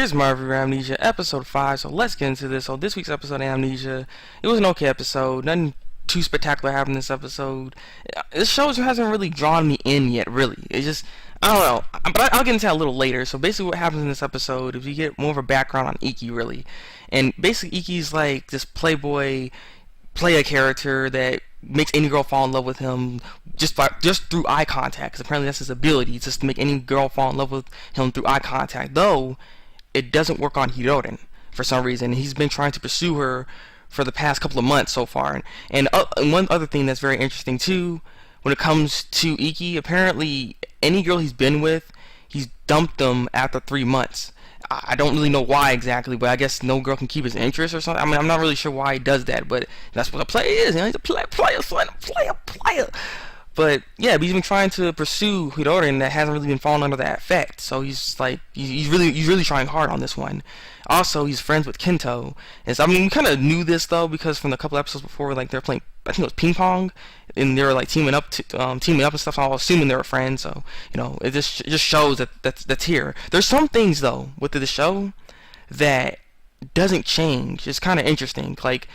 Here's my review of Amnesia, episode 5, so let's get into this. So this week's episode of Amnesia, it was an okay episode, nothing too spectacular happened in this episode. This show hasn't really drawn me in yet, really. It's just, I don't know, but I'll get into that a little later. So basically what happens in this episode is we get more of a background on Iki, really. And basically Iki's like this playboy, player character that makes any girl fall in love with him just through eye contact, because apparently that's his ability, just to make any girl fall in love with him through eye contact, though it doesn't work on Hirorin for some reason. He's been trying to pursue her for the past couple of months so far. And one other thing that's very interesting too, when it comes to Iki, apparently any girl he's been with, he's dumped them after 3 months. I don't really know why exactly, but I guess no girl can keep his interest or something. I mean, I'm not really sure why he does that, but that's what a player is. You know, he's a player. But yeah, but he's been trying to pursue Hirorin that hasn't really been falling under that effect. So he's like, he's really trying hard on this one. Also, he's friends with Kento. And so, I mean, we kind of knew this though, because from the couple episodes before, like they're playing, I think it was ping pong, and they were like teaming up and stuff. So I was assuming they were friends. So you know, it just shows that's here. There's some things though with the show that doesn't change. It's kind of interesting, like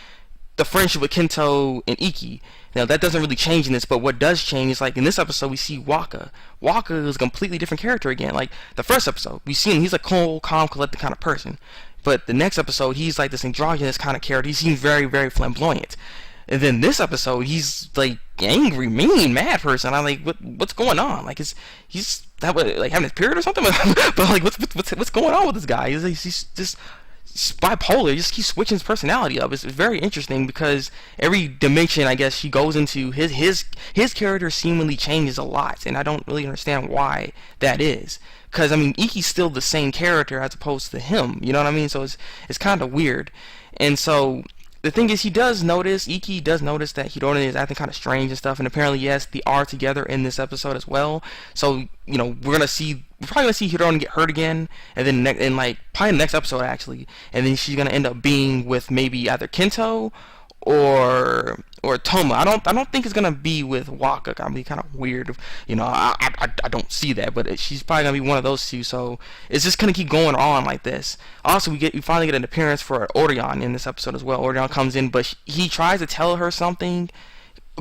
the friendship with Kento and Iki. Now that doesn't really change in this, but what does change is, like in this episode we see Waka. Waka is a completely different character again. Like the first episode, we see him, he's a cool, calm, collected kind of person. But the next episode, he's like this androgynous kind of character. He seems very, very flamboyant. And then this episode, he's like angry, mean, mad person. I'm like, what's going on? Like he's that like having his period or something? But like what's going on with this guy? He's just bipolar. He just keeps switching his personality up. It's very interesting because every dimension I guess she goes into, his character seemingly changes a lot, and I don't really understand why that is. Because I mean, Iki's still the same character as opposed to him. You know what I mean? So it's kind of weird. And so the thing is, Iki does notice that Hirorin is acting kind of strange and stuff, and apparently yes, they are together in this episode as well. So you know, we're probably gonna see Hirorin get hurt again, and then probably the next episode actually, and then she's gonna end up being with maybe either Kento or Toma. I don't think it's gonna be with Waka. Gonna be kind of weird, you know. I don't see that, but she's probably gonna be one of those two. So it's just gonna keep going on like this. Also, we finally get an appearance for Orion in this episode as well. Orion comes in, but he tries to tell her something,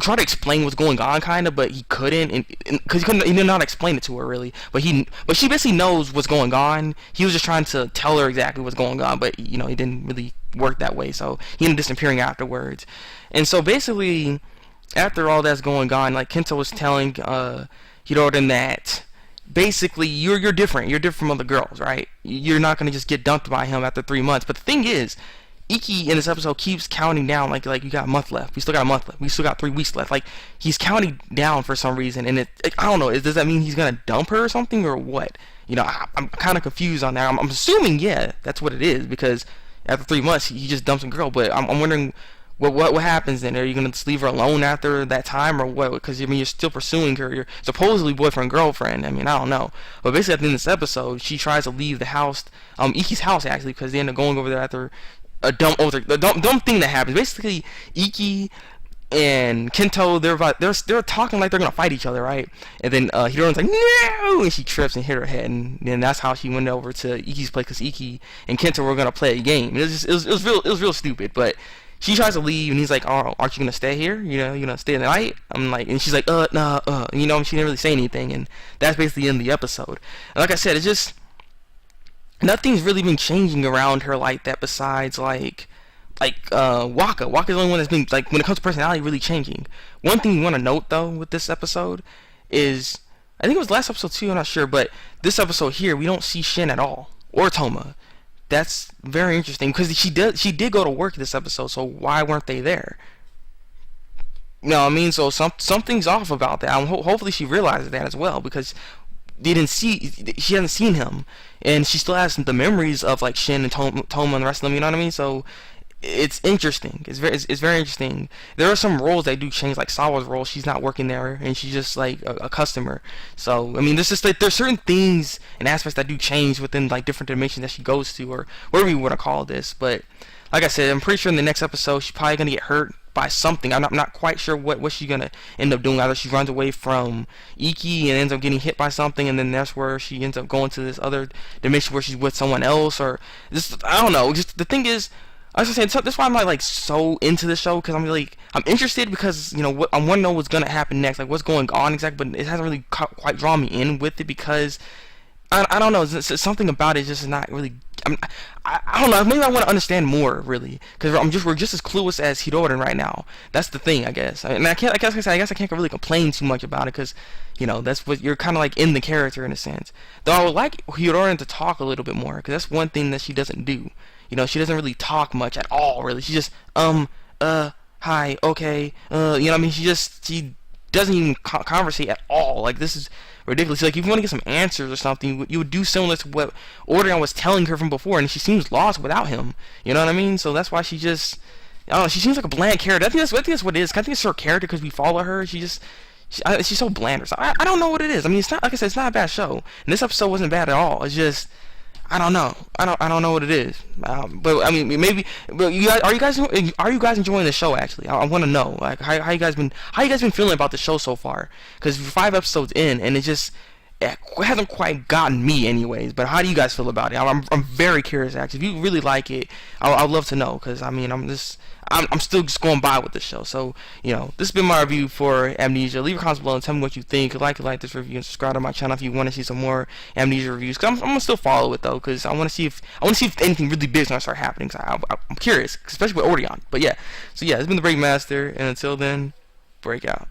try to explain what's going on, kind of, but he couldn't, because he did not explain it to her really. But she basically knows what's going on. He was just trying to tell her exactly what's going on, but you know, he didn't really work that way. So he ended up disappearing afterwards. And so basically, after all that's going on, like Kento was telling Hirorin that basically you're different. You're different from other girls, right? You're not gonna just get dumped by him after 3 months. But the thing is, Iki in this episode keeps counting down, like you got a month left. We still got a month left. We still got 3 weeks left. Like he's counting down for some reason, and I don't know. Does that mean he's gonna dump her or something, or what? You know, I'm kind of confused on that. I'm assuming yeah, that's what it is, because after 3 months he just dumps a girl. But I'm wondering what happens then. Are you gonna just leave her alone after that time, or what? Because I mean, you're still pursuing her. You're supposedly boyfriend girlfriend. I mean, I don't know. But basically, at the end of this episode, she tries to leave the house, Iki's house actually, because they end up going over there after a dumb thing that happens. Basically, Iki and Kento, they're talking like they're gonna fight each other, right? And then Hirorin's like, no, and she trips and hit her head, and then that's how she went over to Iki's place, because Iki and Kento were gonna play a game. It was real stupid. But she tries to leave, and he's like, oh, aren't you gonna stay here? You know, you're gonna stay the night? I'm like, and she's like, nah, you know, she didn't really say anything, and that's basically the end of the episode. And like I said, it's just nothing's really been changing around her like that, besides like Waka. Waka's the only one that's been, like, when it comes to personality, really changing. One thing you want to note though with this episode is, I think it was last episode too, I'm not sure, but this episode here we don't see Shin at all, or Toma. That's very interesting, because she did go to work this episode, so why weren't they there? You know what I mean? So something's off about that. Hopefully she realizes that as well, because she hasn't seen him, and she still has the memories of like Shin and Toma and the rest of them. You know what I mean? So it's interesting. It's very interesting. There are some roles that do change, like Sawa's role. She's not working there, and she's just like a customer. So I mean, there's certain things and aspects that do change within like different dimensions that she goes to, or whatever you want to call this. But like I said, I'm pretty sure in the next episode she's probably gonna get hurt by something. I'm not quite sure what she's gonna end up doing. Either she runs away from Iki and ends up getting hit by something, and then that's where she ends up going to this other dimension where she's with someone else, or just I don't know. Just the thing is, I was just saying, so that's why I'm like so into the show, because I'm interested, because I want to know what's gonna happen next, like what's going on exactly, but it hasn't really quite drawn me in with it, because I don't know, it's something about it just is not really. I don't know. Maybe I want to understand more, really, because we're just as clueless as Hirorin right now. That's the thing, I guess. And I guess I can't really complain too much about it, because that's what you're kind of like in the character in a sense. Though I would like Hirorin to talk a little bit more, because that's one thing that she doesn't do. She doesn't really talk much at all, really. She just hi, okay, I mean, she doesn't even conversate at all. Like, this is ridiculous. Like, if you want to get some answers or something, you would do similar to what Orion was telling her from before, and she seems lost without him. You know what I mean? So that's why she just, I don't know, she seems like a bland character. I think that's what it is. I think it's her character, because we follow her. She's so bland or something. I don't know what it is. I mean, it's not, like I said, it's not a bad show, and this episode wasn't bad at all. It's just, I don't know. I don't know what it is. But I mean, maybe. But are you guys enjoying the show? Actually, I want to know, like, how you guys been feeling about the show so far? Because we're 5 episodes in, and it hasn't quite gotten me, anyways. But how do you guys feel about it? I'm very curious. Actually, if you really like it, I'd love to know. Because I mean, I'm still just going by with the show. So, this has been my review for Amnesia. Leave a comment below and tell me what you think. Like this review, and subscribe to my channel if you want to see some more Amnesia reviews. Cause I'm gonna still follow it though, because I want to see if anything really big is gonna start happening. Cause I'm curious, especially with Orion. But yeah, so yeah, it's been the Thabreakmaster, and until then, break out.